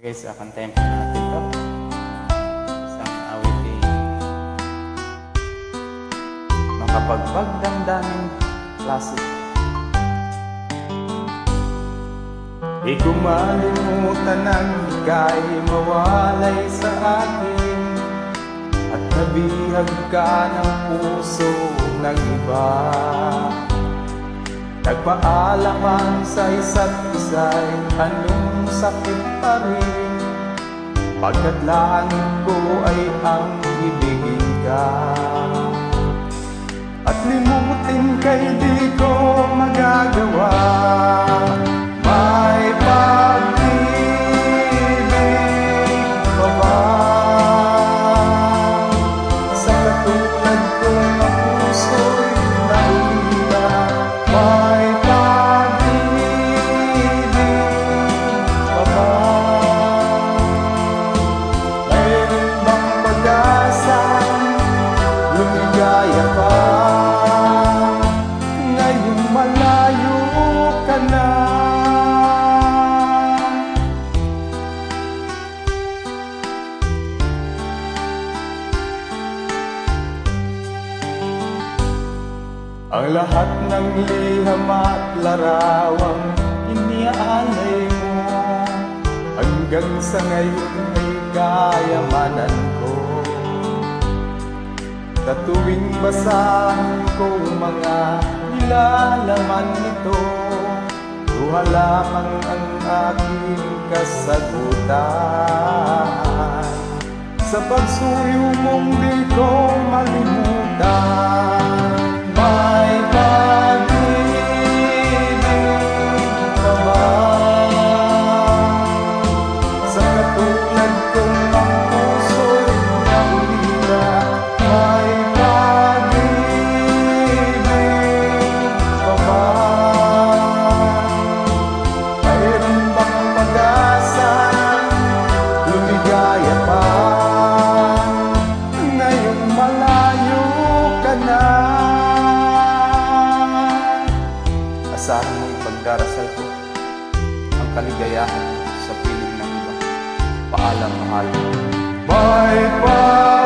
Guys, kantayin po natin to. Isang awitin makapagbagdamdaming classic. Di ko malimutan ang ika'y mawalay sa akin, at nabihag ka ng puso ng iba. Nagpaalaman sa isa't isa'y anong sakit pa rin, pagkat langit ko ay ang ibigin ka. At limutin kay di ko magagawa. May pag-ibig pa ba sa katulad kong ang puso'y nahila? May pag-ibig pa ba? Mayroon bang pag-asang lumigaya pa ngayong malayo ka na? Ang lahat ng liham at larawang iniaalay mo, hanggang sa ngayon ay kayamanan ko. Sa tuwing basahin ko mga nilalaman nito, luha lamang ang aking kasagutan. Sa pagsuyo mong di ko malimutan. May pag-ibig pa ba sa katulad kong ang puso'y nahila? May pag-ibig pa ba? Mayroon bang pag-asa lumigaya pa ngayong malayo ka na? Asahan mo ipagdarasal ko ang kaligayahan sa piling ng iba. Paalam, mahal. Bye-bye.